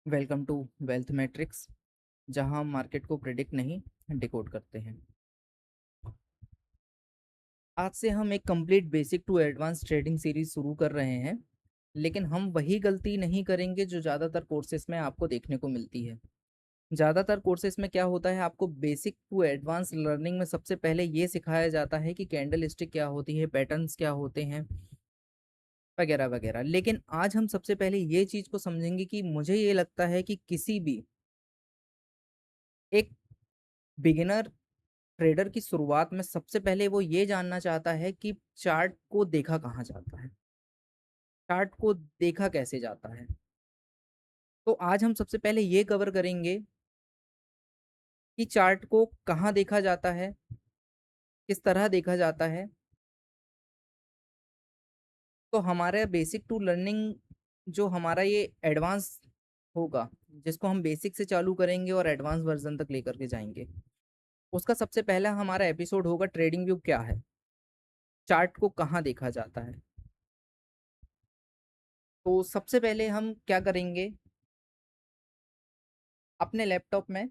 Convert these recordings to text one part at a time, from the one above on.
Welcome to wealth matrix, जहां हम market को प्रिडिक्ट नहीं डिकोड करते हैं। आज से हम एक complete basic to advance trading series शुरू कर रहे हैं, लेकिन हम वही गलती नहीं करेंगे जो ज़्यादातर कोर्सेज में आपको देखने को मिलती है। ज़्यादातर कोर्सेज में क्या होता है, आपको बेसिक टू एडवांस लर्निंग में सबसे पहले ये सिखाया जाता है कि कैंडल स्टिक क्या होती है, पैटर्न्स क्या होते हैं, वगैरह वगैरह। लेकिन आज हम सबसे पहले ये चीज़ को समझेंगे कि मुझे ये लगता है कि किसी भी एक बिगिनर ट्रेडर की शुरुआत में सबसे पहले वो ये जानना चाहता है कि चार्ट को देखा कहाँ जाता है, चार्ट को देखा कैसे जाता है। तो आज हम सबसे पहले ये कवर करेंगे कि चार्ट को कहाँ देखा जाता है, किस तरह देखा जाता है। तो हमारे बेसिक टू लर्निंग जो हमारा ये एडवांस होगा, जिसको हम बेसिक से चालू करेंगे और एडवांस वर्जन तक लेकर के जाएंगे, उसका सबसे पहला हमारा एपिसोड होगा ट्रेडिंग व्यू क्या है, चार्ट को कहाँ देखा जाता है। तो सबसे पहले हम क्या करेंगे, अपने लैपटॉप में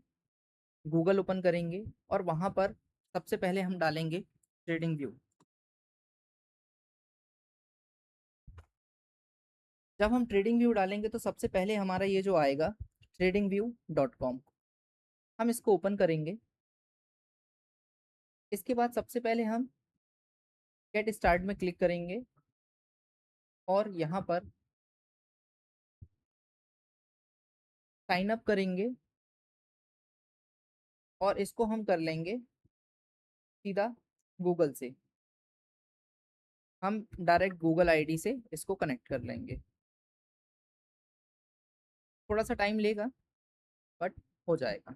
गूगल ओपन करेंगे और वहां पर सबसे पहले हम डालेंगे ट्रेडिंग व्यू। जब हम ट्रेडिंग व्यू डालेंगे तो सबसे पहले हमारा ये जो आएगा tradingview.com, हम इसको ओपन करेंगे। इसके बाद सबसे पहले हम गेट स्टार्ट में क्लिक करेंगे और यहाँ पर साइन अप करेंगे और इसको हम कर लेंगे सीधा गूगल से। हम डायरेक्ट गूगल आईडी से इसको कनेक्ट कर लेंगे। थोड़ा सा टाइम लेगा बट हो जाएगा।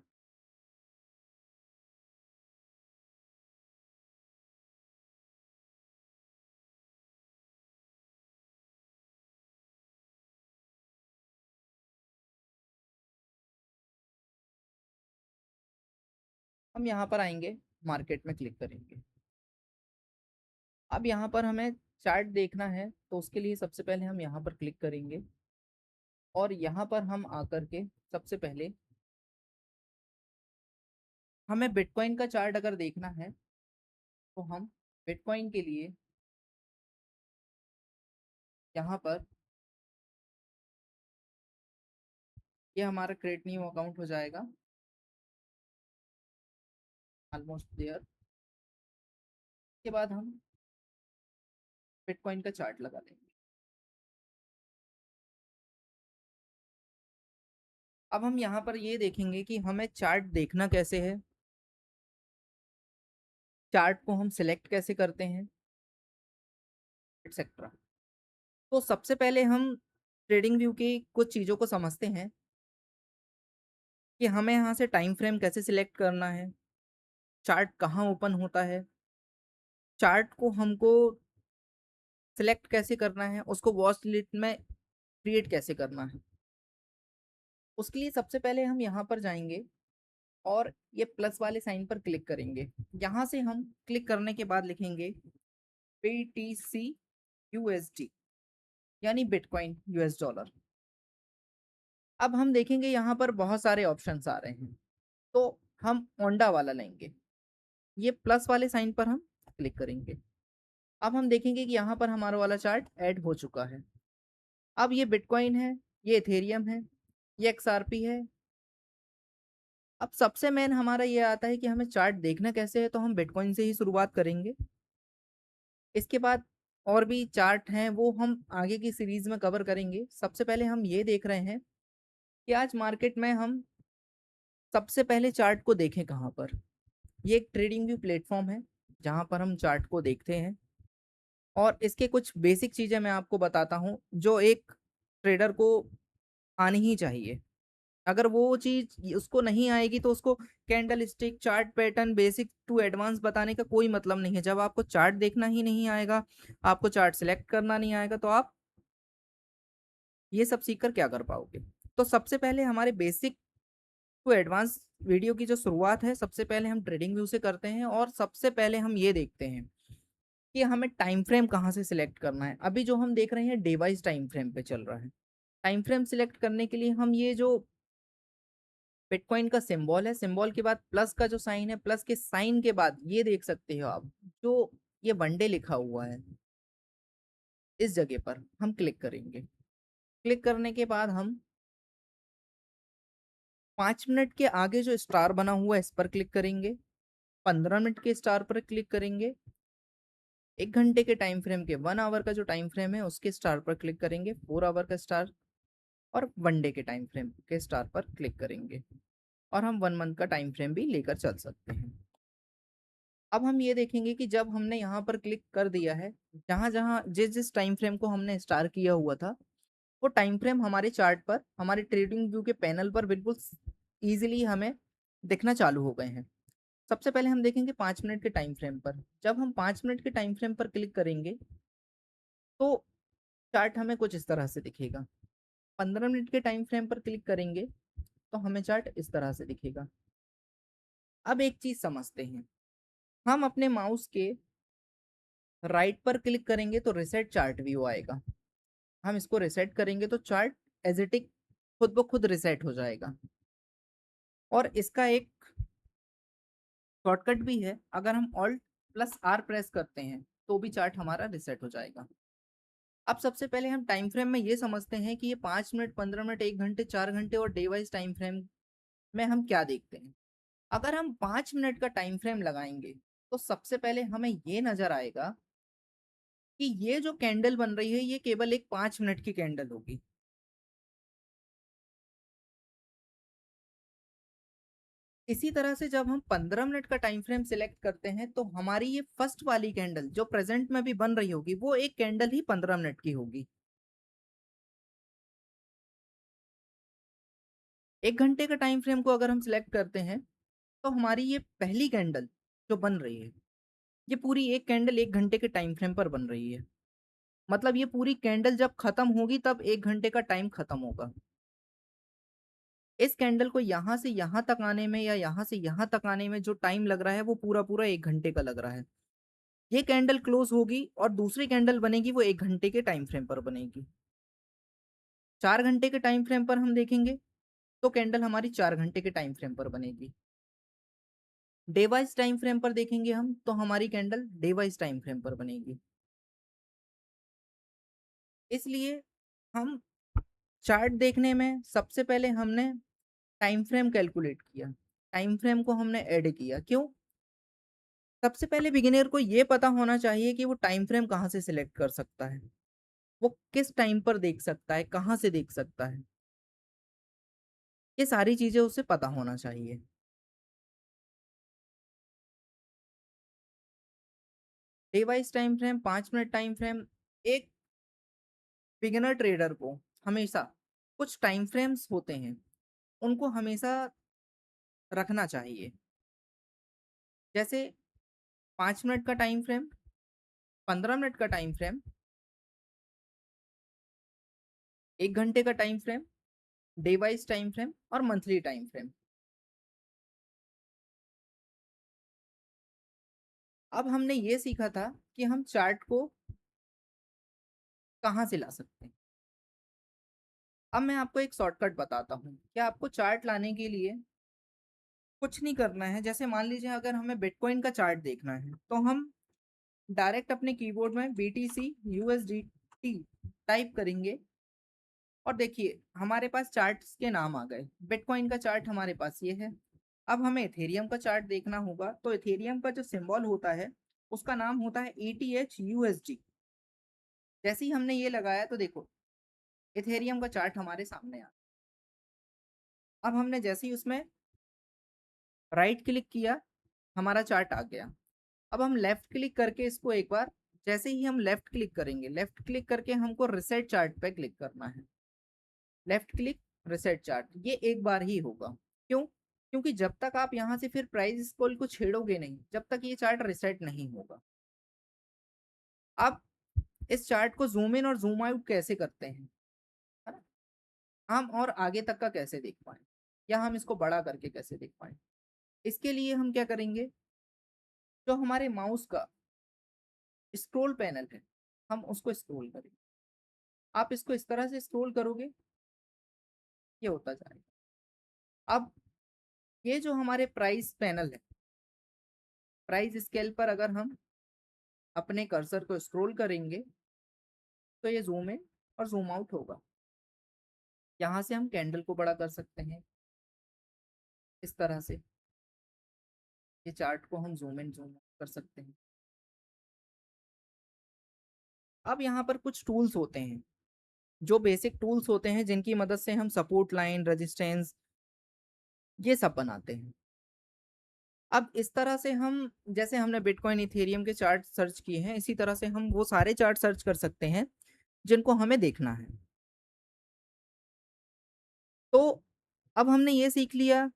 हम यहाँ पर आएंगे, मार्केट में क्लिक करेंगे। अब यहाँ पर हमें चार्ट देखना है तो उसके लिए सबसे पहले हम यहाँ पर क्लिक करेंगे और यहाँ पर हम आकर के सबसे पहले हमें बिटकॉइन का चार्ट अगर देखना है तो हम बिटकॉइन के लिए यहाँ पर, ये हमारा क्रिएट न्यू अकाउंट हो जाएगा, ऑलमोस्ट देयर। के बाद हम बिटकॉइन का चार्ट लगा लेंगे। अब हम यहाँ पर ये देखेंगे कि हमें चार्ट देखना कैसे है, चार्ट को हम सिलेक्ट कैसे करते हैं, एक्सेट्रा। तो सबसे पहले हम ट्रेडिंग व्यू की कुछ चीज़ों को समझते हैं कि हमें यहाँ से टाइम फ्रेम कैसे सिलेक्ट करना है, चार्ट कहाँ ओपन होता है, चार्ट को हमको सिलेक्ट कैसे करना है, उसको वॉच लिस्ट में क्रिएट कैसे करना है। उसके लिए सबसे पहले हम यहाँ पर जाएंगे और ये प्लस वाले साइन पर क्लिक करेंगे। यहाँ से हम क्लिक करने के बाद लिखेंगे BTC USD, यानी बिटकॉइन यूएस डॉलर। अब हम देखेंगे यहाँ पर बहुत सारे ऑप्शंस आ रहे हैं, तो हम ओंडा वाला लेंगे। ये प्लस वाले साइन पर हम क्लिक करेंगे। अब हम देखेंगे कि यहाँ पर हमारा वाला चार्ट ऐड हो चुका है। अब ये बिटकॉइन है, ये इथेरियम है, ये XRP है। अब सबसे मेन हमारा ये आता है कि हमें चार्ट देखना कैसे है, तो हम बिटकॉइन से ही शुरुआत करेंगे। इसके बाद और भी चार्ट हैं, वो हम आगे की सीरीज में कवर करेंगे। सबसे पहले हम ये देख रहे हैं कि आज मार्केट में हम सबसे पहले चार्ट को देखें कहाँ पर। ये एक ट्रेडिंग व्यू प्लेटफॉर्म है जहाँ पर हम चार्ट को देखते हैं और इसके कुछ बेसिक चीज़ें मैं आपको बताता हूँ जो एक ट्रेडर को आनी ही चाहिए। अगर वो चीज उसको नहीं आएगी तो उसको candlestick, chart pattern, basic to advance बताने का कोई मतलब नहीं है। जब आपको चार्ट देखना ही नहीं आएगा, आपको चार्ट सिलेक्ट करना नहीं आएगा, तो आप ये सब सीख कर क्या कर पाओगे। तो सबसे पहले हमारे बेसिक टू एडवांस वीडियो की जो शुरुआत है, सबसे पहले हम ट्रेडिंग व्यू से करते हैं और सबसे पहले हम ये देखते हैं कि हमें टाइम फ्रेम कहाँ से सिलेक्ट करना है। अभी जो हम देख रहे हैं डिवाइस टाइम फ्रेम पे चल रहा है। टाइम फ्रेम सिलेक्ट करने के लिए हम ये जो बिटकॉइन का सिंबल है, सिंबल के बाद प्लस का जो साइन है, प्लस के साइन के बाद ये देख सकते हो आप, जो ये वनडे लिखा हुआ है, इस जगह पर हम क्लिक करेंगे। क्लिक करने के बाद हम 5 मिनट के आगे जो स्टार बना हुआ है इस पर क्लिक करेंगे, 15 मिनट के स्टार पर क्लिक करेंगे, 1 घंटे के टाइम फ्रेम के 1 आवर का जो टाइम फ्रेम है उसके स्टार पर क्लिक करेंगे, 4 आवर का स्टार, और 1 डे के टाइम फ्रेम के स्टार पर क्लिक करेंगे। और हम 1 मंथ का टाइम फ्रेम भी लेकर चल सकते हैं। अब हम ये देखेंगे कि जब हमने यहाँ पर क्लिक कर दिया है, जहां जहां जिस जिस टाइम फ्रेम को हमने स्टार किया हुआ था, वो टाइम फ्रेम हमारे चार्ट पर, हमारे ट्रेडिंग व्यू के पैनल पर बिल्कुल इजीली हमें दिखना चालू हो गए हैं। सबसे पहले हम देखेंगे 5 मिनट के टाइम फ्रेम पर। जब हम 5 मिनट के टाइम फ्रेम पर क्लिक करेंगे तो चार्ट हमें कुछ इस तरह से दिखेगा। 15 मिनट के टाइम फ्रेम पर क्लिक करेंगे तो हमें चार्ट इस तरह से दिखेगा। अब एक चीज समझते हैं, हम अपने माउस के राइट पर क्लिक करेंगे तो रिसेट चार्ट व्यू आएगा। हम इसको रिसेट करेंगे तो चार्ट एज इट इज खुद ब खुद रिसेट हो जाएगा। और इसका एक शॉर्टकट भी है, अगर हम ऑल्ट प्लस आर प्रेस करते हैं तो भी चार्ट हमारा रिसेट हो जाएगा। अब सबसे पहले हम टाइम फ्रेम में ये समझते हैं कि ये 5 मिनट, 15 मिनट, 1 घंटे, 4 घंटे और डे वाइज टाइम फ्रेम में हम क्या देखते हैं। अगर हम 5 मिनट का टाइम फ्रेम लगाएंगे तो सबसे पहले हमें ये नजर आएगा कि ये जो कैंडल बन रही है ये केवल एक 5 मिनट की कैंडल होगी। इसी तरह से जब हम 15 मिनट का टाइम फ्रेम सिलेक्ट करते हैं तो हमारी ये फर्स्ट वाली कैंडल जो प्रेजेंट में भी बन रही होगी वो एक कैंडल ही 15 मिनट की होगी। 1 घंटे का टाइम फ्रेम को अगर हम सिलेक्ट करते हैं तो हमारी ये पहली कैंडल जो बन रही है, ये पूरी एक कैंडल 1 घंटे के टाइम फ्रेम पर बन रही है। मतलब ये पूरी कैंडल जब खत्म होगी तब 1 घंटे का टाइम खत्म होगा। इस कैंडल को यहां से यहां तक आने में या यहां से यहां तक आने में जो टाइम लग रहा है वो पूरा पूरा 1 घंटे का लग रहा है। ये कैंडल क्लोज होगी और दूसरी कैंडल बनेगी, वो 1 घंटे के टाइम फ्रेम पर बनेगी। 4 घंटे के टाइम फ्रेम पर हम देखेंगे तो कैंडल हमारी 4 घंटे के टाइम फ्रेम पर बनेगी। डे वाइज टाइम फ्रेम पर देखेंगे हम तो हमारी candle day wise time frame पर बनेगी। इसलिए हम चार्ट देखने में सबसे पहले हमने टाइम फ्रेम कैलकुलेट किया, टाइम फ्रेम को हमने ऐड किया। क्यों? सबसे पहले बिगिनर को ये पता होना चाहिए कि वो टाइम फ्रेम कहाँ से सिलेक्ट कर सकता है, वो किस टाइम पर देख सकता है, कहाँ से देख सकता है, ये सारी चीजें उसे पता होना चाहिए। Day wise time frame, 5 minute time frame, एक बिगिनर ट्रेडर को हमेशा कुछ टाइम फ्रेम्स होते हैं उनको हमेशा रखना चाहिए। जैसे 5 मिनट का टाइम फ्रेम, 15 मिनट का टाइम फ्रेम, 1 घंटे का time frame, day wise time frame और मंथली टाइम फ्रेम। अब हमने ये सीखा था कि हम चार्ट को कहाँ से ला सकते हैं। अब मैं आपको एक शॉर्टकट बताता हूँ कि आपको चार्ट लाने के लिए कुछ नहीं करना है। जैसे मान लीजिए अगर हमें बिटकॉइन का चार्ट देखना है तो हम डायरेक्ट अपने कीबोर्ड में BTC USDT टाइप करेंगे और देखिए हमारे पास चार्ट्स के नाम आ गए। बिटकॉइन का चार्ट हमारे पास ये है। अब हमें इथेरियम का चार्ट देखना होगा तो इथेरियम का जो सिंबल होता है उसका नाम होता है ETHUSD। जैसे ही हमने ये लगाया तो देखो इथेरियम का चार्ट हमारे सामने आ। अब हमने जैसे ही उसमें राइट क्लिक किया हमारा चार्ट आ गया। अब हम लेफ्ट क्लिक करके इसको एक बार, जैसे ही हम लेफ्ट क्लिक करेंगे, लेफ्ट क्लिक करके हमको रिसेट चार्ट पे क्लिक करना है। लेफ्ट क्लिक, रिसेट चार्ट, ये एक बार ही होगा। क्यों? क्योंकि जब तक आप यहाँ से फिर प्राइस स्केल को छेड़ोगे नहीं जब तक ये चार्ट रिसेट नहीं होगा। अब इस चार्ट को जूम इन और जूम आउट कैसे करते हैं, है ना? हम और आगे तक का कैसे देख पाए या हम इसको बड़ा करके कैसे देख पाए, इसके लिए हम क्या करेंगे, जो हमारे माउस का स्क्रॉल पैनल है हम उसको स्क्रॉल करेंगे। आप इसको इस तरह से स्क्रॉल करोगे ये होता जाएगा। अब ये जो हमारे प्राइस पैनल है, प्राइस स्केल पर अगर हम अपने कर्सर को स्क्रॉल करेंगे तो ये जूम इन और जूम आउट होगा। यहाँ से हम कैंडल को बड़ा कर सकते हैं इस तरह से, ये चार्ट को हम जूम इन जूम आउट कर सकते हैं। अब यहाँ पर कुछ टूल्स होते हैं, जो बेसिक टूल्स होते हैं जिनकी मदद से हम सपोर्ट लाइन, रेजिस्टेंस, ये सब बनाते हैं। अब इस तरह से हम, जैसे हमने बिटकॉइन इथेरियम के चार्ट सर्च किए हैं, इसी तरह से हम वो सारे चार्ट सर्च कर सकते हैं जिनको हमें देखना है। तो अब हमने ये सीख लिया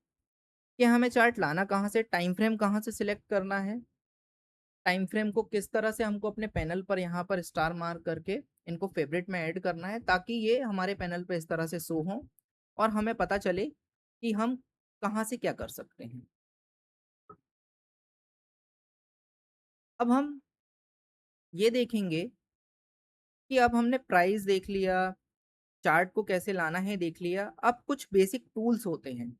कि हमें चार्ट लाना कहाँ से, टाइम फ्रेम कहाँ से सिलेक्ट करना है, टाइम फ्रेम को किस तरह से हमको अपने पैनल पर यहाँ पर स्टार मार्क करके इनको फेवरेट में ऐड करना है, ताकि ये हमारे पैनल पे इस तरह से शो हो और हमें पता चले कि हम कहाँ से क्या कर सकते हैं। अब हम ये देखेंगे कि अब हमने प्राइस देख लिया, चार्ट को कैसे लाना है देख लिया, अब कुछ बेसिक टूल्स होते हैं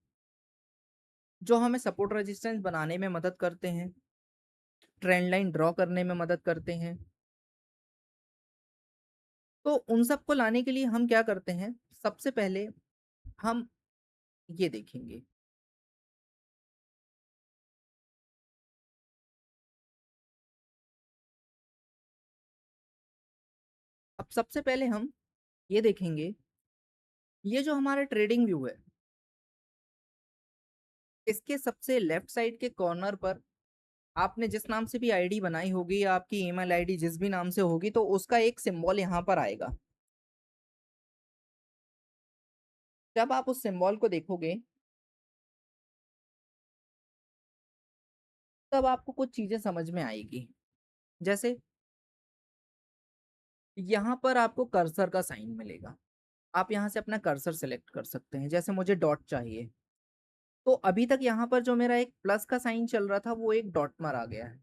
जो हमें सपोर्ट रेजिस्टेंस बनाने में मदद करते हैं, ट्रेंड लाइन ड्रॉ करने में मदद करते हैं। तो उन सबको लाने के लिए हम क्या करते हैं, सबसे पहले हम ये देखेंगे। अब सबसे पहले हम ये देखेंगे, ये जो हमारा ट्रेडिंग व्यू है, इसके सबसे लेफ्ट साइड के कॉर्नर पर आपने जिस नाम से भी आईडी बनाई होगी या आपकी ईमेल आईडी जिस भी नाम से होगी, तो उसका एक सिंबल यहाँ पर आएगा। जब आप उस सिंबल को देखोगे तब आपको कुछ चीजें समझ में आएगी। जैसे यहाँ पर आपको कर्सर का साइन मिलेगा, आप यहाँ से अपना कर्सर सेलेक्ट कर सकते हैं। जैसे मुझे डॉट चाहिए, तो अभी तक यहाँ पर जो मेरा एक प्लस का साइन चल रहा था वो एक डॉट मार आ गया है।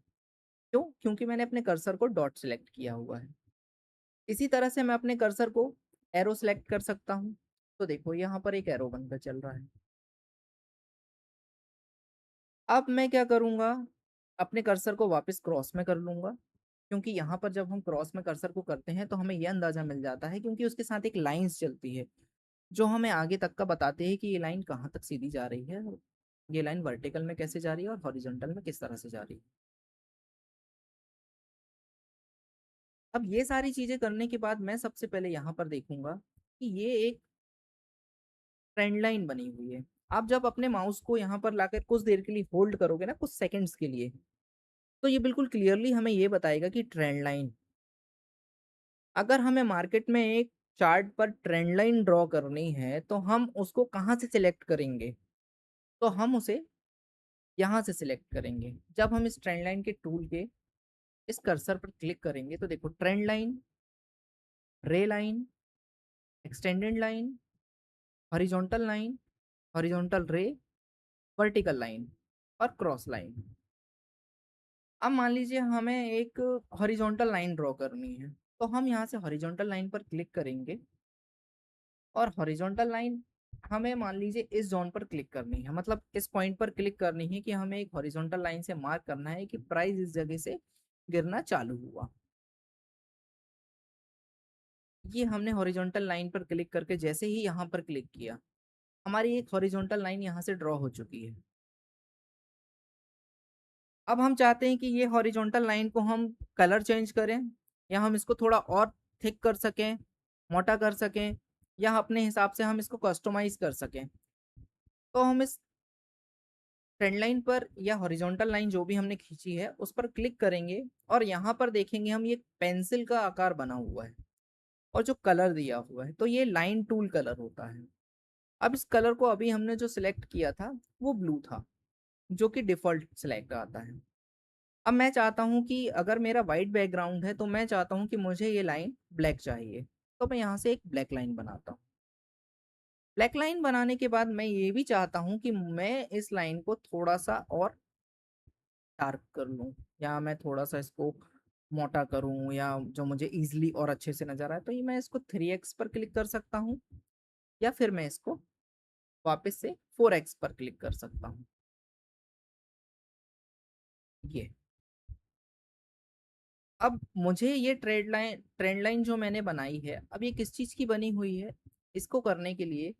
क्यों? क्योंकि मैंने अपने कर्सर को डॉट सेलेक्ट किया हुआ है। इसी तरह से मैं अपने कर्सर को एरो सेलेक्ट कर सकता हूँ। तो देखो यहाँ पर एक एरो बनकर चल रहा है। अब मैं क्या करूंगा, अपने कर्सर को वापस क्रॉस में कर लूंगा, क्योंकि यहाँ पर जब हम क्रॉस में कर्सर को करते हैं तो हमें यह अंदाजा मिल जाता है, क्योंकि उसके साथ एक लाइंस चलती है जो हमें आगे तक का बताते हैं कि ये लाइन कहाँ तक सीधी जा रही है, और ये लाइन वर्टिकल में कैसे जा रही है और हॉरिजॉन्टल में किस तरह से जा रही है। अब ये सारी चीजें करने के बाद मैं सबसे पहले यहाँ पर देखूंगा कि ये एक ट्रेंड लाइन बनी हुई है। आप जब अपने माउस को यहाँ पर लाकर कुछ देर के लिए होल्ड करोगे ना, कुछ सेकंड्स के लिए, तो ये बिल्कुल क्लियरली हमें ये बताएगा कि ट्रेंड लाइन, अगर हमें मार्केट में एक चार्ट पर ट्रेंड लाइन ड्रॉ करनी है तो हम उसको कहाँ से सिलेक्ट करेंगे, तो हम उसे यहाँ से सिलेक्ट करेंगे। जब हम इस ट्रेंड लाइन के टूल के इस कर्सर पर क्लिक करेंगे तो देखो ट्रेंड लाइन, रे line, extended line, horizontal line, horizontal रे, वर्टिकल लाइन और क्रॉस लाइन। अब मान लीजिए हमें एक हॉरिजॉन्टल लाइन ड्रॉ करनी है, तो हम यहाँ से हॉरिजॉन्टल लाइन पर क्लिक करेंगे और हॉरिजॉन्टल लाइन हमें मान लीजिए इस जोन पर क्लिक करनी है, मतलब इस पॉइंट पर क्लिक करनी है कि हमें एक हॉरिजॉन्टल लाइन से मार्क करना है कि प्राइस इस जगह से गिरना चालू हुआ। ये हमने हॉरिजॉन्टल लाइन पर क्लिक करके जैसे ही यहाँ पर क्लिक किया, हमारी एक हॉरिजॉन्टल लाइन यहाँ से ड्रॉ हो चुकी है। अब हम चाहते हैं कि ये हॉरिजॉन्टल लाइन को हम कलर चेंज करें, या हम इसको थोड़ा और थिक कर सकें, मोटा कर सकें, या अपने हिसाब से हम इसको कस्टमाइज कर सकें। तो हम इस ट्रेंड लाइन पर या हॉरिजॉन्टल लाइन जो भी हमने खींची है उस पर क्लिक करेंगे और यहाँ पर देखेंगे हम, ये पेंसिल का आकार बना हुआ है और जो कलर दिया हुआ है तो ये लाइन टूल कलर होता है। अब इस कलर को अभी हमने जो सिलेक्ट किया था वो ब्लू था, जो कि डिफॉल्ट सिलेक्ट आता है। अब मैं चाहता हूँ कि अगर मेरा वाइट बैकग्राउंड है तो मैं चाहता हूँ कि मुझे ये लाइन ब्लैक चाहिए, तो मैं यहाँ से एक ब्लैक लाइन बनाता हूँ। ब्लैक लाइन बनाने के बाद मैं ये भी चाहता हूँ कि मैं इस लाइन को थोड़ा सा और डार्क कर लूँ, या मैं थोड़ा सा इसको मोटा करूँ, या जो मुझे इजीली और अच्छे से नजर आए, तो ये मैं इसको 3x पर क्लिक कर सकता हूँ, या फिर मैं इसको वापस से 4x पर क्लिक कर सकता हूँ। ये अब मुझे ये ट्रेंड लाइन जो मैंने बनाई है, अब ये किस चीज की बनी हुई है, इसको करने के लिए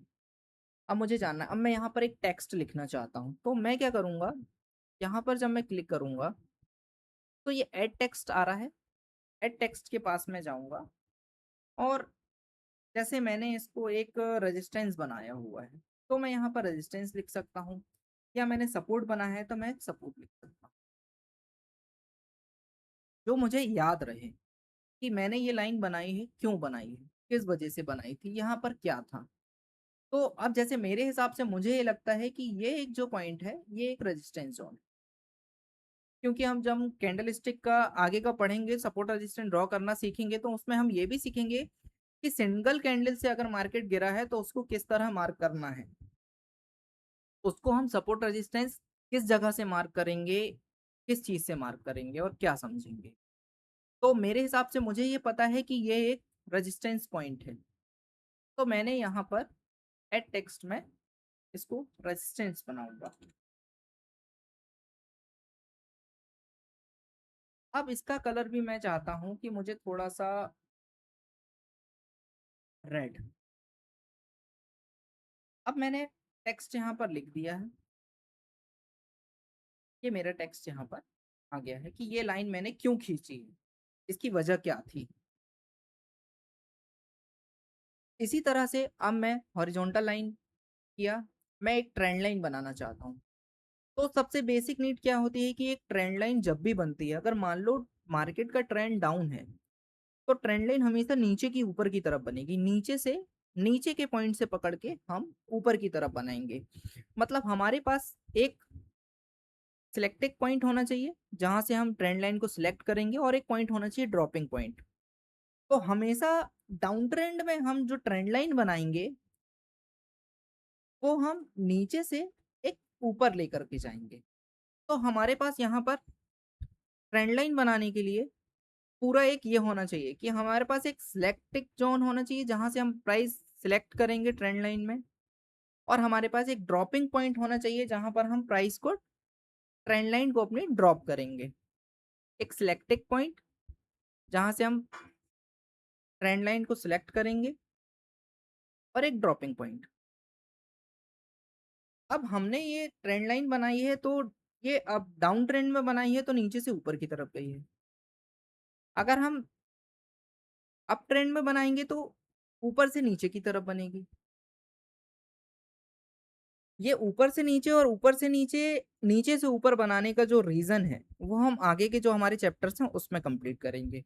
अब मुझे जानना है। अब मैं यहाँ पर एक टेक्स्ट लिखना चाहता हूँ, तो मैं क्या करूंगा, यहाँ पर जब मैं क्लिक करूंगा तो ये एड टेक्स्ट आ रहा है। एड टेक्स्ट के पास में जाऊंगा और जैसे मैंने इसको एक रेजिस्टेंस बनाया हुआ है, तो मैं यहाँ पर रेजिस्टेंस लिख सकता हूँ, या मैंने सपोर्ट बना है तो मैं सपोर्ट लिख सकता हूँ, जो मुझे याद रहे कि मैंने ये लाइन बनाई है, क्यों बनाई है, किस वजह से बनाई थी, यहाँ पर क्या था। तो अब जैसे मेरे हिसाब से मुझे ये लगता है कि ये एक जो पॉइंट है, ये एक रेजिस्टेंस जोन है, क्योंकि हम जब कैंडल स्टिक का आगे का पढ़ेंगे, सपोर्ट रेजिस्टेंस ड्रॉ करना सीखेंगे, तो उसमें हम ये भी सीखेंगे कि सिंगल कैंडल से अगर मार्केट गिरा है तो उसको किस तरह मार्क करना है, उसको हम सपोर्ट रेजिस्टेंस किस जगह से मार्क करेंगे, किस चीज से मार्क करेंगे और क्या समझेंगे। तो मेरे हिसाब से मुझे ये पता है कि ये एक रेजिस्टेंस पॉइंट है, तो मैंने यहाँ पर एड टेक्स्ट में इसको रेजिस्टेंस बनाऊंगा। अब इसका कलर भी मैं चाहता हूं कि मुझे थोड़ा सा रेड। अब मैंने टेक्स्ट यहाँ पर लिख दिया है, ये मेरा टेक्स्ट यहाँ पर आ गया है कि ये लाइन मैंने क्यों खींची, इसकी वजह क्या थी। इसी तरह से अब मैं हॉरिजॉन्टल लाइन किया, मैं एक ट्रेंड लाइन बनाना चाहता हूँ। तो सबसे बेसिक नीड क्या होती है कि एक ट्रेंड लाइन जब भी बनती है, अगर मान लो मार्केट का ट्रेंड डाउन है, तो ट्रेंड लाइन हमेशा नीचे की ऊपर की तरफ बनेगी, नीचे से नीचे के पॉइंट से पकड़ के हम ऊपर की तरफ बनाएंगे। मतलब हमारे पास एक सिलेक्टेड पॉइंट होना चाहिए जहां से हम ट्रेंड लाइन को सिलेक्ट करेंगे, और एक पॉइंट होना चाहिए ड्रॉपिंग पॉइंट। तो हमेशा डाउन ट्रेंड में हम जो ट्रेंड लाइन बनाएंगे, वो हम नीचे से एक ऊपर लेकर के जाएंगे। तो हमारे पास यहाँ पर ट्रेंड लाइन बनाने के लिए पूरा एक ये होना चाहिए कि हमारे पास एक सिलेक्टेड जोन होना चाहिए जहां से हम प्राइस सिलेक्ट करेंगे ट्रेंड लाइन में, और हमारे पास एक ड्रॉपिंग पॉइंट होना चाहिए जहां पर हम प्राइस को, ट्रेंड लाइन को अपनी ड्रॉप करेंगे। एक सिलेक्टेड पॉइंट जहां से हम ट्रेंड लाइन को सिलेक्ट करेंगे, और एक ड्रॉपिंग पॉइंट। अब हमने ये ट्रेंड लाइन बनाई है, तो ये अब डाउन ट्रेंड में बनाई है तो नीचे से ऊपर की तरफ गई है। अगर हम अप ट्रेंड में बनाएंगे तो ऊपर से नीचे की तरफ बनेगी। ये ऊपर से नीचे और ऊपर से नीचे, नीचे से ऊपर बनाने का जो रीजन है, वो हम आगे के जो हमारे चैप्टर्स हैं उसमें कंप्लीट करेंगे।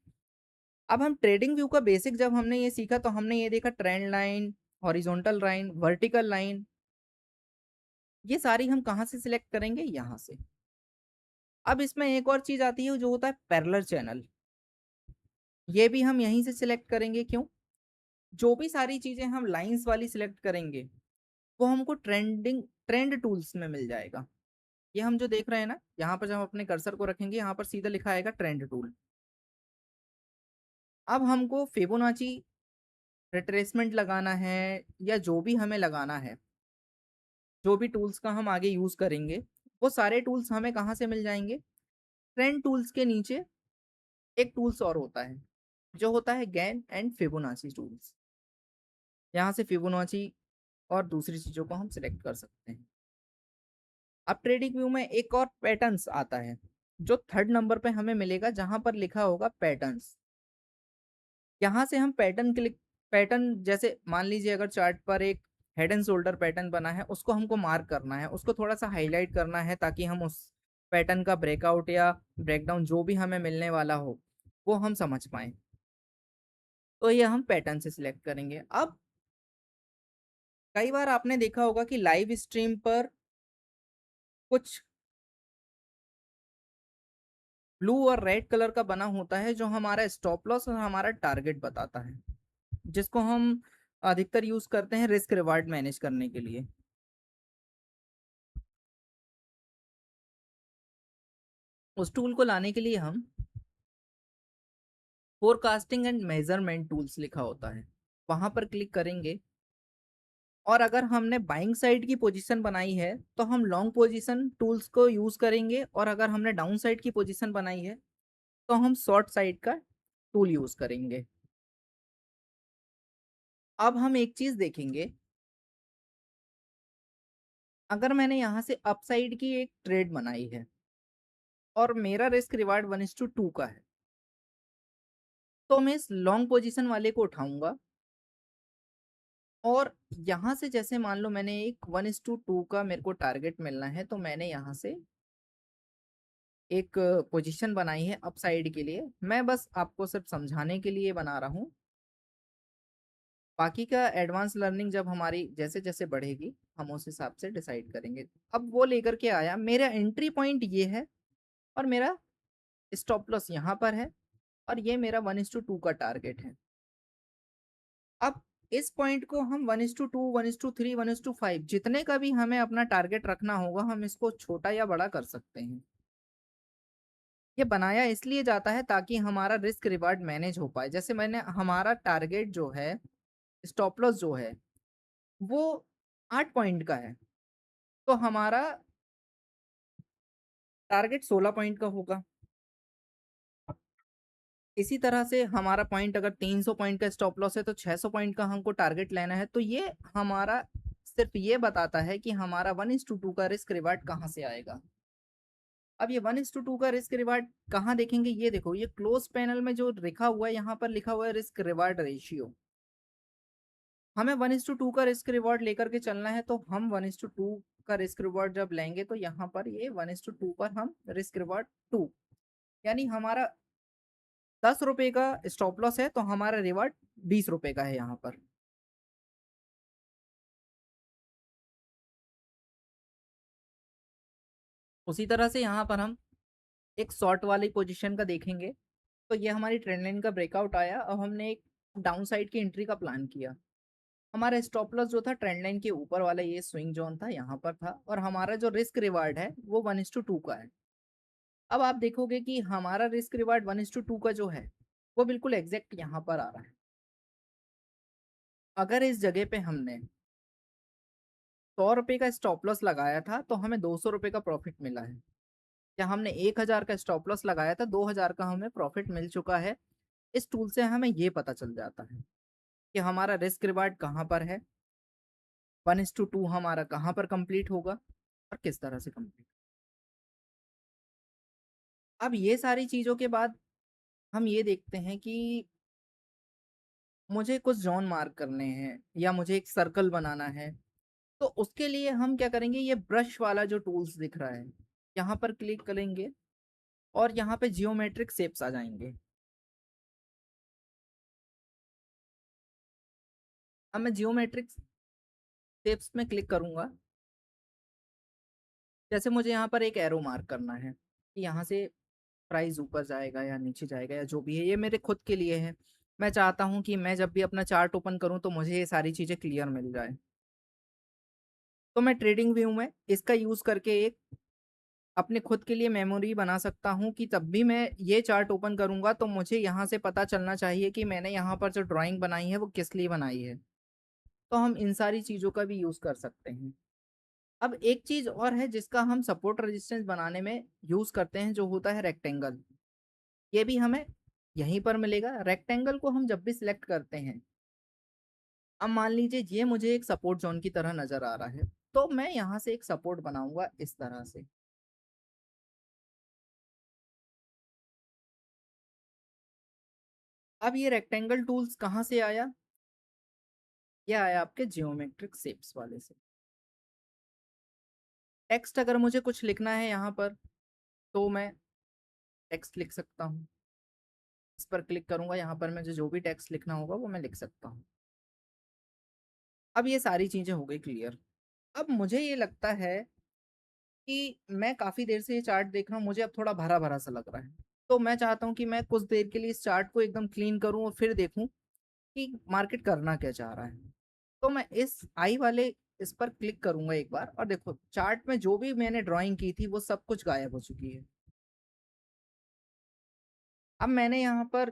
अब हम ट्रेडिंग व्यू का बेसिक जब हमने ये सीखा, तो हमने ये देखा trend line, horizontal line, vertical line, ये सारी हम कहाँ से सिलेक्ट करेंगे, यहाँ से। अब इसमें एक और चीज आती है जो होता है पैरेलल चैनल, ये भी हम यहीं से सिलेक्ट करेंगे। क्यों? जो भी सारी चीजें हम लाइंस वाली सिलेक्ट करेंगे, वो हमको ट्रेंड टूल्स में मिल जाएगा। ये हम जो देख रहे हैं ना, यहाँ पर जब हम अपने कर्सर को रखेंगे, यहाँ पर सीधा लिखा आएगा ट्रेंड टूल। अब हमको फिबोनाची रिट्रेसमेंट लगाना है, या जो भी हमें लगाना है, जो भी टूल्स का हम आगे यूज करेंगे, वो सारे टूल्स हमें कहाँ से मिल जाएंगे, ट्रेंड टूल्स के नीचे एक टूल्स और होता है जो होता है गैन एंड फिबोनाची टूल्स। यहाँ से फिबोनाची और दूसरी चीजों को हम सिलेक्ट कर सकते हैं। अब ट्रेडिंग व्यू में एक और पैटर्न्स आता है, जो थर्ड नंबर पे हमें मिलेगा, जहां पर लिखा होगा पैटर्न्स। यहाँ से हम पैटर्न क्लिक, पैटर्न जैसे मान लीजिए अगर चार्ट पर एक हेड एंड शोल्डर पैटर्न बना है, उसको हमको मार्क करना है, उसको थोड़ा सा हाईलाइट करना है, ताकि हम उस पैटर्न का ब्रेकआउट या ब्रेकडाउन जो भी हमें मिलने वाला हो, वो हम समझ पाए। तो ये हम पैटर्न से सिलेक्ट करेंगे। अब कई बार आपने देखा होगा कि लाइव स्ट्रीम पर कुछ ब्लू और रेड कलर का बना होता है, जो हमारा स्टॉप लॉस और हमारा टारगेट बताता है, जिसको हम अधिकतर यूज करते हैं रिस्क रिवार्ड मैनेज करने के लिए। उस टूल को लाने के लिए हम फोरकास्टिंग एंड मेजरमेंट टूल्स लिखा होता है, वहां पर क्लिक करेंगे। और अगर हमने बाइंग साइड की पोजीशन बनाई है तो हम लॉन्ग पोजीशन टूल्स को यूज करेंगे, और अगर हमने डाउन साइड की पोजीशन बनाई है तो हम शॉर्ट साइड का टूल यूज करेंगे। अब हम एक चीज देखेंगे, अगर मैंने यहाँ से अप साइड की एक ट्रेड बनाई है और मेरा रिस्क रिवार्ड 1:2 का है, तो मैं इस लॉन्ग पोजीशन वाले को उठाऊंगा, और यहाँ से जैसे मान लो मैंने एक 1:2 का मेरे को टारगेट मिलना है, तो मैंने यहाँ से एक पोजीशन बनाई है अप साइड के लिए। मैं बस आपको सिर्फ समझाने के लिए बना रहा हूँ, बाकी का एडवांस लर्निंग जब हमारी जैसे जैसे बढ़ेगी हम उस हिसाब से डिसाइड करेंगे। अब वो लेकर के आया, मेरा एंट्री पॉइंट ये है और मेरा स्टॉप लॉस यहाँ पर है, और ये मेरा 1:2 का टारगेट है। अब इस पॉइंट को हम 1:2, 1:3, 1:5 जितने का भी हमें अपना टारगेट रखना होगा, हम इसको छोटा या बड़ा कर सकते हैं। ये बनाया इसलिए जाता है ताकि हमारा रिस्क रिवार्ड मैनेज हो पाए। जैसे मैंने हमारा टारगेट जो है, स्टॉप लॉस जो है, वो 8 पॉइंट का है, तो हमारा टारगेट 16 पॉइंट का होगा। इसी तरह से हमारा पॉइंट अगर 300 पॉइंट का स्टॉप लॉस है तो 600 पॉइंट का हमको टारगेट लेना है। तो ये हमारा सिर्फ ये बताता है कि हमारा 1:2 का रिस्क रिवार्ड कहाँ से आएगा। अब ये 1:2 का रिस्क रिवार्ड कहाँ देखेंगे, ये देखो, ये क्लोज पैनल में जो लिखा हुआ है, यहाँ पर लिखा हुआ है रिस्क रिवार्ड रेशियो। हमें 1:2 का रिस्क रिवॉर्ड लेकर के चलना है, तो हम 1:2 का रिस्क रिवॉर्ड जब लेंगे तो यहाँ पर ये 1:2 पर हम रिस्क रिवॉर्ड 2, यानी हमारा 10 रुपए का स्टॉप लॉस है तो हमारा रिवॉर्ड 20 रुपए का है यहाँ पर। उसी तरह से यहाँ पर हम एक शॉर्ट वाली पोजीशन का देखेंगे, तो ये हमारी ट्रेंड लाइन का ब्रेकआउट आया और हमने एक डाउन साइड की एंट्री का प्लान किया। हमारा स्टॉप लॉस जो था ट्रेंड लाइन के ऊपर वाला ये स्विंग जोन था, यहाँ पर था, और हमारा जो रिस्क रिवार्ड है वो 1:2 का है। अब आप देखोगे कि हमारा रिस्क रिवार्ड 1:2 का जो है वो बिल्कुल एग्जैक्ट यहाँ पर आ रहा है। अगर इस जगह पे हमने 100 रुपए का स्टॉप लॉस लगाया था तो हमें 200 रुपए का प्रॉफिट मिला है। या हमने 1000 का स्टॉप लॉस लगाया था, 2000 का हमें प्रॉफिट मिल चुका है। इस टूल से हमें ये पता चल जाता है कि हमारा रिस्क रिवार्ड कहाँ पर है, 1:2 हमारा कहाँ पर कंप्लीट होगा और किस तरह से कंप्लीट। अब ये सारी चीजों के बाद हम ये देखते हैं कि मुझे कुछ जोन मार्क करने हैं या मुझे एक सर्कल बनाना है, तो उसके लिए हम क्या करेंगे, ये ब्रश वाला जो टूल्स दिख रहा है यहाँ पर क्लिक करेंगे और यहाँ पे जियोमेट्रिक शेप्स आ जाएंगे। अब मैं जियोमेट्रिक शेप्स में क्लिक करूंगा। जैसे मुझे यहाँ पर एक एरो मार्क करना है कि यहाँ से प्राइस ऊपर जाएगा या नीचे जाएगा या जो भी है, ये मेरे खुद के लिए है। मैं चाहता हूँ कि मैं जब भी अपना चार्ट ओपन करूँ तो मुझे ये सारी चीज़ें क्लियर मिल जाए। तो मैं ट्रेडिंग व्यू में इसका यूज़ करके एक अपने खुद के लिए मेमोरी बना सकता हूँ कि तब भी मैं ये चार्ट ओपन करूंगा तो मुझे यहाँ से पता चलना चाहिए कि मैंने यहाँ पर जो ड्राइंग बनाई है वो किस लिए बनाई है। तो हम इन सारी चीज़ों का भी यूज़ कर सकते हैं। अब एक चीज़ और है जिसका हम सपोर्ट रेजिस्टेंस बनाने में यूज़ करते हैं, जो होता है रेक्टेंगल। ये भी हमें यहीं पर मिलेगा। रेक्टेंगल को हम जब भी सिलेक्ट करते हैं, अब मान लीजिए ये मुझे एक सपोर्ट जोन की तरह नजर आ रहा है, तो मैं यहाँ से एक सपोर्ट बनाऊंगा इस तरह से। अब ये रेक्टेंगल टूल्स कहाँ से आया, ये आया आपके जियोमेट्रिक शेप्स वाले से। टेक्स्ट अगर मुझे कुछ लिखना है यहाँ पर तो मैं टेक्स्ट लिख सकता हूँ। इस पर क्लिक करूंगा, यहाँ पर मुझे जो भी टेक्स्ट लिखना होगा वो मैं लिख सकता हूँ। अब ये सारी चीजें हो गई क्लियर। अब मुझे ये लगता है कि मैं काफी देर से ये चार्ट देख रहा हूँ, मुझे अब थोड़ा भरा भरा सा लग रहा है। तो मैं चाहता हूँ कि मैं कुछ देर के लिए इस चार्ट को एकदम क्लीन करूँ और फिर देखूँ कि मार्केट करना क्या चाह रहा है। तो मैं इस आई वाले इस पर क्लिक करूंगा एक बार, और देखो चार्ट में जो भी मैंने ड्राइंग की थी वो सब कुछ गायब हो चुकी है। अब मैंने यहाँ पर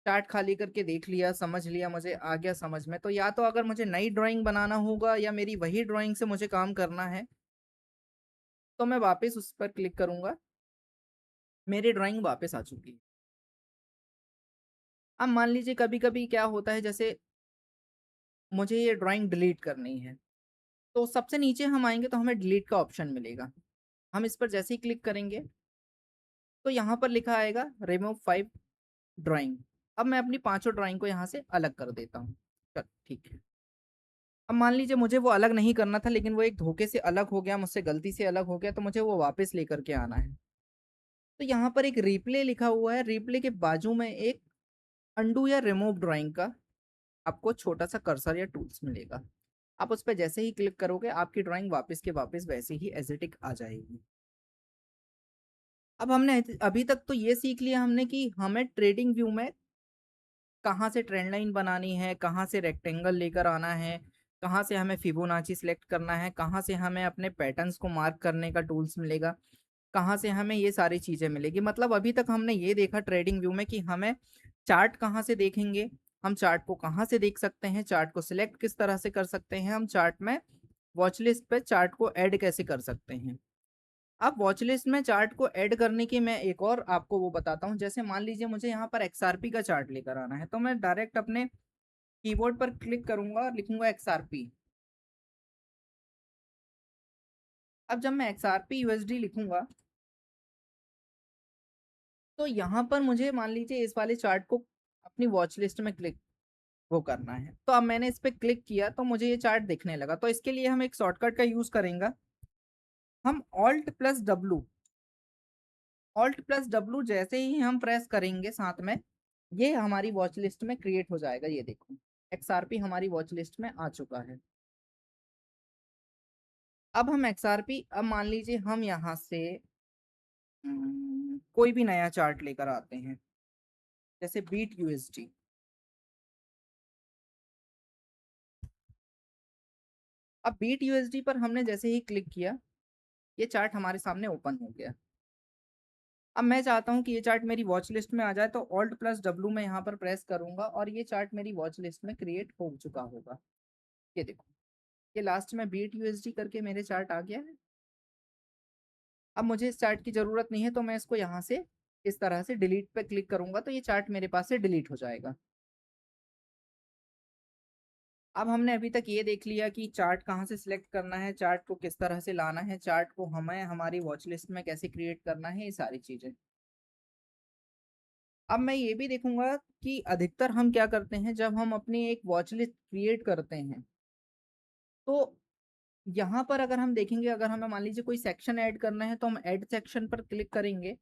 चार्ट खाली करके देख लिया, समझ लिया, मुझे आ गया समझ में, तो या तो अगर मुझे नई ड्राइंग बनाना होगा या मेरी वही ड्राइंग से मुझे काम करना है, तो मैं वापस उस पर क्लिक करूंगा। मेरी ड्राइंग वापस आ चुकी है। अब मान लीजिए कभी कभी क्या होता है, जैसे मुझे ये ड्राइंग डिलीट करनी है, तो सबसे नीचे हम आएंगे तो हमें डिलीट का ऑप्शन मिलेगा। हम इस पर जैसे ही क्लिक करेंगे तो यहाँ पर लिखा आएगा रिमूव 5 ड्राइंग। अब मैं अपनी पांचों ड्राइंग को यहाँ से अलग कर देता हूँ। चल ठीक है। अब मान लीजिए मुझे वो अलग नहीं करना था, लेकिन वो एक धोखे से अलग हो गया, मुझसे गलती से अलग हो गया, तो मुझे वो वापस लेकर के आना है। तो यहाँ पर एक रिप्ले लिखा हुआ है, रिप्ले के बाजू में एक अंडू या रिमूव ड्राइंग का आपको छोटा सा कर्सर या टूल्स मिलेगा। आप उस पर जैसे ही क्लिक करोगे आपकी ड्राइंग वापस के वापस वैसे ही एजिटिक आ जाएगी। अब हमने अभी तक तो ये सीख लिया हमने कि हमें ट्रेडिंग व्यू में कहाँ से ट्रेंड लाइन बनानी है, कहाँ से रेक्टेंगल लेकर आना है, कहाँ से हमें फिबोनाची सिलेक्ट करना है, कहाँ से हमें अपने पैटर्न्स को मार्क करने का टूल्स मिलेगा, कहाँ से हमें ये सारी चीजें मिलेगी। मतलब अभी तक हमने ये देखा ट्रेडिंग व्यू में कि हमें चार्ट कहाँ से देखेंगे, हम चार्ट को कहाँ से देख सकते हैं, चार्ट को सिलेक्ट किस तरह से कर सकते हैं, हम चार्ट में वॉच लिस्ट पे चार्ट को ऐड कैसे कर सकते हैं। अब वॉच लिस्ट में चार्ट को ऐड करने की मैं एक और आपको वो बताता हूँ। जैसे मान लीजिए मुझे यहाँ पर एक्सआरपी का चार्ट लेकर आना है, तो मैं डायरेक्ट अपने कीबोर्ड पर क्लिक करूंगा और लिखूंगा एक्सआरपी। अब जब मैं एक्सआरपी यूएसडी लिखूंगा तो यहाँ पर मुझे मान लीजिए इस वाले चार्ट को अपनी वॉच लिस्ट में क्लिक वो करना है। तो अब मैंने इस पर क्लिक किया तो मुझे ये चार्ट दिखने लगा। तो इसके लिए हम एक शॉर्टकट का यूज करेंगे। हम ऑल्ट प्लस डब्लू जैसे ही हम प्रेस करेंगे साथ में, ये हमारी वॉच लिस्ट में क्रिएट हो जाएगा। ये देखो एक्सआरपी हमारी वॉच लिस्ट में आ चुका है। अब हम एक्सआरपी, अब मान लीजिए हम यहाँ से कोई भी नया चार्ट लेकर आते हैं, जैसे बीट यूएसडी। अब बीट यूएसडी पर हमने जैसे ही क्लिक किया ये चार्ट हमारे सामने ओपन हो गया। अब मैं चाहता हूँ कि ये चार्ट मेरी वॉच लिस्ट में आ जाए, तो ऑल्ट प्लस डब्लू में यहाँ पर प्रेस करूंगा और ये चार्ट मेरी वॉच लिस्ट में क्रिएट हो चुका होगा। ये देखो, ये लास्ट में बीट यूएसडी करके मेरे चार्ट आ गया है। अब मुझे इस चार्ट की जरूरत नहीं है, तो मैं इसको यहाँ से इस तरह से डिलीट पे क्लिक करूंगा तो ये चार्ट मेरे पास से डिलीट हो जाएगा। अब हमने अभी तक ये देख लिया कि चार्ट कहाँ से सिलेक्ट करना है, चार्ट को किस तरह से लाना है, चार्ट को हमें हमारी वॉच लिस्ट में कैसे क्रिएट करना है, ये सारी चीजें। अब मैं ये भी देखूंगा कि अधिकतर हम क्या करते हैं जब हम अपनी एक वॉच लिस्ट क्रिएट करते हैं, तो यहाँ पर अगर हम देखेंगे, अगर हमें मान लीजिए कोई सेक्शन ऐड करना है तो हम ऐड सेक्शन पर क्लिक करेंगे।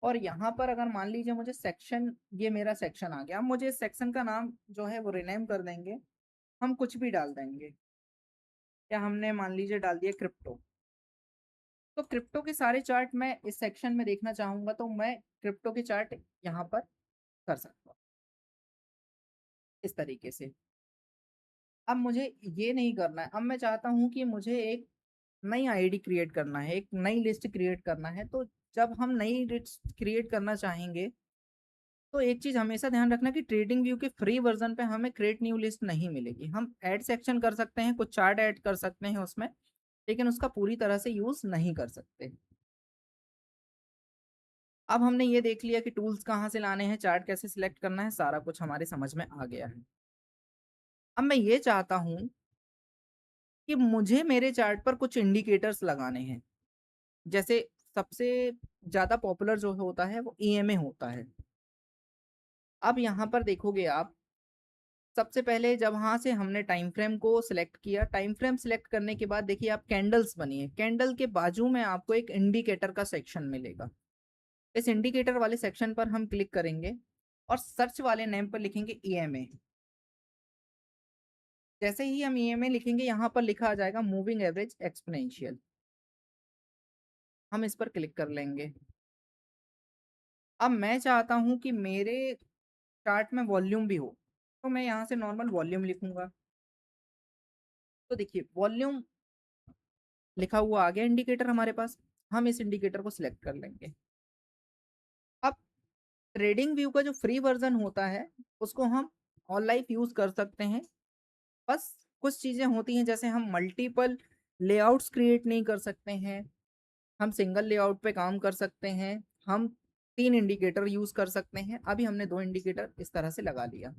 और यहाँ पर अगर मान लीजिए मुझे सेक्शन, ये मेरा सेक्शन आ गया, अब मुझे इस सेक्शन का नाम जो है वो रिनेम कर देंगे। हम कुछ भी डाल देंगे, या हमने मान लीजिए डाल दिया क्रिप्टो। तो क्रिप्टो के सारे चार्ट मैं इस सेक्शन में देखना चाहूंगा तो मैं क्रिप्टो के चार्ट यहाँ पर कर सकता हूँ इस तरीके से। अब मुझे ये नहीं करना है, अब मैं चाहता हूँ कि मुझे एक नई आईडी क्रिएट करना है, एक नई लिस्ट क्रिएट करना है। तो जब हम नई लिस्ट क्रिएट करना चाहेंगे तो एक चीज हमेशा ध्यान रखना कि ट्रेडिंग व्यू के फ्री वर्जन पे हमें क्रिएट न्यू लिस्ट नहीं मिलेगी। हम ऐड सेक्शन कर सकते हैं, कुछ चार्ट ऐड कर सकते हैं उसमें, लेकिन उसका पूरी तरह से यूज नहीं कर सकते। अब हमने ये देख लिया कि टूल्स कहाँ से लाने हैं, चार्ट कैसे सिलेक्ट करना है, सारा कुछ हमारे समझ में आ गया है। अब मैं ये चाहता हूँ कि मुझे मेरे चार्ट पर कुछ इंडिकेटर्स लगाने हैं। जैसे सबसे ज्यादा पॉपुलर जो होता है वो ईएमए होता है। अब यहाँ पर देखोगे आप, सबसे पहले जब वहां से हमने टाइम फ्रेम को सिलेक्ट किया, टाइम फ्रेम सिलेक्ट करने के बाद देखिए आप कैंडल्स बनी है, कैंडल के बाजू में आपको एक इंडिकेटर का सेक्शन मिलेगा। इस इंडिकेटर वाले सेक्शन पर हम क्लिक करेंगे और सर्च वाले नेम पर लिखेंगे ईएमए। जैसे ही हम ईएमए लिखेंगे यहाँ पर लिखा आ जाएगा मूविंग एवरेज एक्सपोनेंशियल। हम इस पर क्लिक कर लेंगे। अब मैं चाहता हूँ कि मेरे चार्ट में वॉल्यूम भी हो, तो मैं यहाँ से नॉर्मल वॉल्यूम लिखूंगा। तो देखिए वॉल्यूम लिखा हुआ आ गया इंडिकेटर हमारे पास। हम इस इंडिकेटर को सिलेक्ट कर लेंगे। अब ट्रेडिंग व्यू का जो फ्री वर्जन होता है उसको हम ऑल लाइफ यूज कर सकते हैं। बस कुछ चीजें होती हैं, जैसे हम मल्टीपल लेआउट्स क्रिएट नहीं कर सकते हैं, हम सिंगल लेआउट पे काम कर सकते हैं, हम 3 इंडिकेटर यूज कर सकते हैं। अभी हमने 2 इंडिकेटर इस तरह से लगा लिया।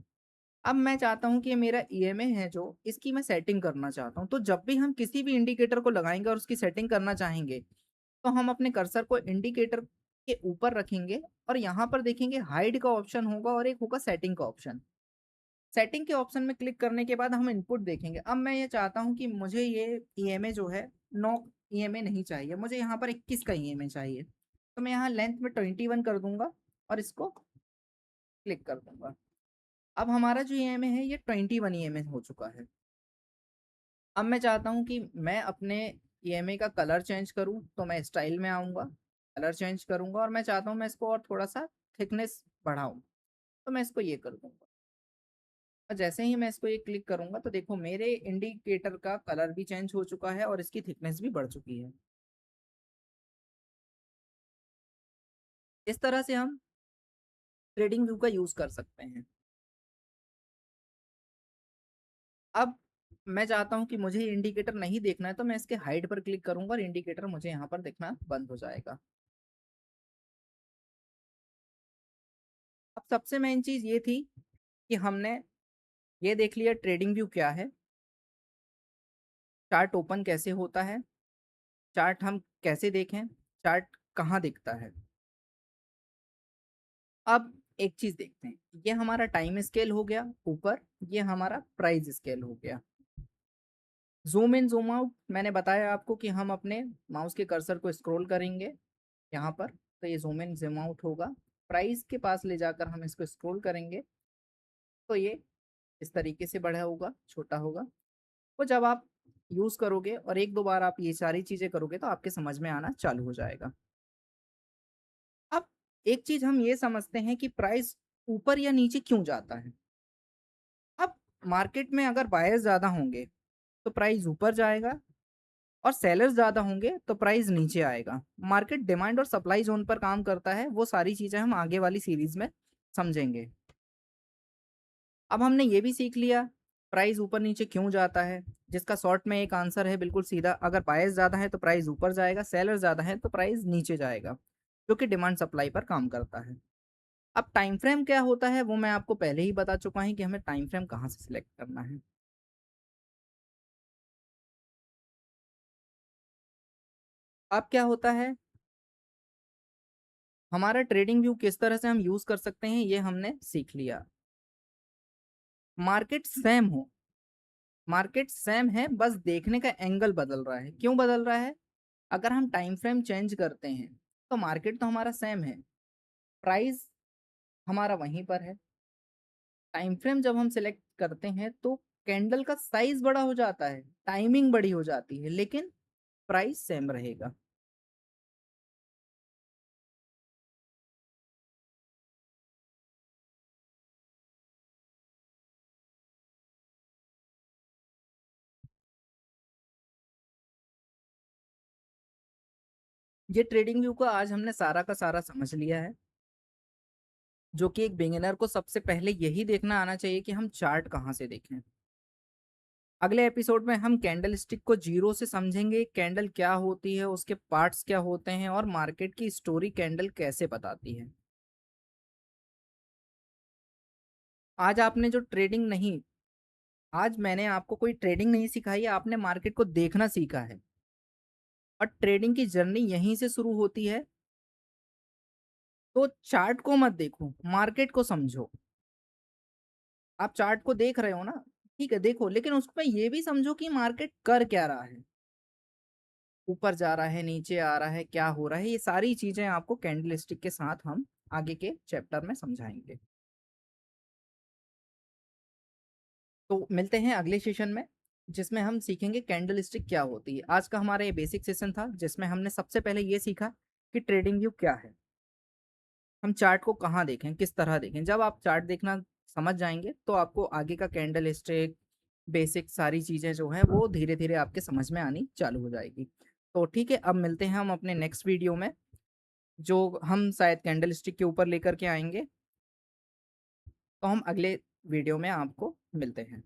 अब मैं चाहता हूं कि ये मेरा ईएमए है जो इसकी मैं सेटिंग करना चाहता हूं। तो जब भी हम किसी भी इंडिकेटर को लगाएंगे और उसकी सेटिंग करना चाहेंगे, तो हम अपने कर्सर को इंडिकेटर के ऊपर रखेंगे और यहाँ पर देखेंगे हाइड का ऑप्शन होगा और एक होगा सेटिंग का ऑप्शन। सेटिंग के ऑप्शन में क्लिक करने के बाद हम इनपुट देखेंगे। अब मैं ये चाहता हूँ कि मुझे ये ईएमए जो है 9 ईएमए नहीं चाहिए, मुझे यहाँ पर 21 का ईएमए चाहिए। तो मैं यहाँ लेंथ में 21 कर दूंगा और इसको क्लिक कर दूंगा। अब हमारा जो ईएमए है ये 21 ईएमए हो चुका है। अब मैं चाहता हूँ कि मैं अपने ईएमए का कलर चेंज करूँ, तो मैं स्टाइल में आऊँगा, कलर चेंज करूँगा और मैं चाहता हूँ मैं इसको और थोड़ा सा थिकनेस बढ़ाऊँ, तो मैं इसको ये कर दूंगा। और जैसे ही मैं इसको ये क्लिक करूंगा तो देखो मेरे इंडिकेटर का कलर भी चेंज हो चुका है और इसकी थिकनेस भी बढ़ चुकी है। इस तरह से हम ट्रेडिंग व्यू का यूज कर सकते हैं। अब मैं चाहता हूं कि मुझे इंडिकेटर नहीं देखना है, तो मैं इसके हाइड पर क्लिक करूंगा और इंडिकेटर मुझे यहाँ पर दिखना बंद हो जाएगा। अब सबसे मेन चीज ये थी कि हमने ये देख लिया ट्रेडिंग व्यू क्या है, चार्ट ओपन कैसे होता है, चार्ट हम कैसे देखें, चार्ट कहाँ दिखता है। अब एक चीज देखते हैं, ये हमारा टाइम स्केल हो गया ऊपर, ये हमारा प्राइस स्केल हो गया। जूम इन जूम आउट मैंने बताया आपको कि हम अपने माउस के कर्सर को स्क्रॉल करेंगे यहाँ पर, तो ये जूम इन जूम आउट होगा। प्राइस के पास ले जाकर हम इसको स्क्रॉल करेंगे तो ये इस तरीके से बड़ा होगा, छोटा होगा। तो जब आप यूज करोगे और एक दो बार आप ये सारी चीजें करोगे तो आपके समझ में आना चालू हो जाएगा। अब एक चीज हम ये समझते हैं कि प्राइस ऊपर या नीचे क्यों जाता है। अब मार्केट में अगर बायर्स ज्यादा होंगे तो प्राइस ऊपर जाएगा और सेलर्स ज्यादा होंगे तो प्राइस नीचे आएगा। मार्केट डिमांड और सप्लाई जोन पर काम करता है, वो सारी चीजें हम आगे वाली सीरीज में समझेंगे। अब हमने ये भी सीख लिया प्राइस ऊपर नीचे क्यों जाता है, जिसका शॉर्ट में एक आंसर है बिल्कुल सीधा, अगर बायर्स ज्यादा है तो प्राइस ऊपर जाएगा, सेलर ज्यादा है तो प्राइस नीचे जाएगा, जो कि डिमांड सप्लाई पर काम करता है। अब टाइम फ्रेम क्या होता है वो मैं आपको पहले ही बता चुका हूं कि हमें टाइम फ्रेम कहाँ से सिलेक्ट करना है। अब क्या होता है, हमारा ट्रेडिंग व्यू किस तरह से हम यूज कर सकते हैं ये हमने सीख लिया। मार्केट सेम हो, मार्केट सेम है, बस देखने का एंगल बदल रहा है। क्यों बदल रहा है, अगर हम टाइम फ्रेम चेंज करते हैं तो मार्केट तो हमारा सेम है, प्राइस हमारा वहीं पर है। टाइम फ्रेम जब हम सिलेक्ट करते हैं तो कैंडल का साइज बड़ा हो जाता है, टाइमिंग बड़ी हो जाती है, लेकिन प्राइस सेम रहेगा। ये ट्रेडिंग व्यू का आज हमने सारा का सारा समझ लिया है, जो कि एक बिगिनर को सबसे पहले यही देखना आना चाहिए कि हम चार्ट कहाँ से देखें। अगले एपिसोड में हम कैंडल स्टिक को जीरो से समझेंगे, कैंडल क्या होती है, उसके पार्ट्स क्या होते हैं और मार्केट की स्टोरी कैंडल कैसे बताती है। आज आपने जो ट्रेडिंग नहीं, आज मैंने आपको कोई ट्रेडिंग नहीं सिखाई है, आपने मार्केट को देखना सीखा है। और ट्रेडिंग की जर्नी यहीं से शुरू होती है। तो चार्ट को मत देखो, मार्केट को समझो। आप चार्ट को देख रहे हो ना, ठीक है देखो, लेकिन उसमें ये भी समझो कि मार्केट कर क्या रहा है, ऊपर जा रहा है, नीचे आ रहा है, क्या हो रहा है। ये सारी चीजें आपको कैंडल स्टिक के साथ हम आगे के चैप्टर में समझाएंगे। तो मिलते हैं अगले सेशन में, जिसमें हम सीखेंगे कैंडल स्टिक क्या होती है। आज का हमारा ये बेसिक सेशन था जिसमें हमने सबसे पहले ये सीखा कि ट्रेडिंग व्यू क्या है, हम चार्ट को कहाँ देखें, किस तरह देखें। जब आप चार्ट देखना समझ जाएंगे तो आपको आगे का कैंडल स्टिक बेसिक सारी चीजें जो है वो धीरे धीरे आपके समझ में आनी चालू हो जाएगी। तो ठीक है, अब मिलते हैं हम अपने नेक्स्ट वीडियो में। जो हम शायद कैंडलस्टिक के ऊपर लेकर के आएँगे। तो हम अगले वीडियो में आपको मिलते हैं।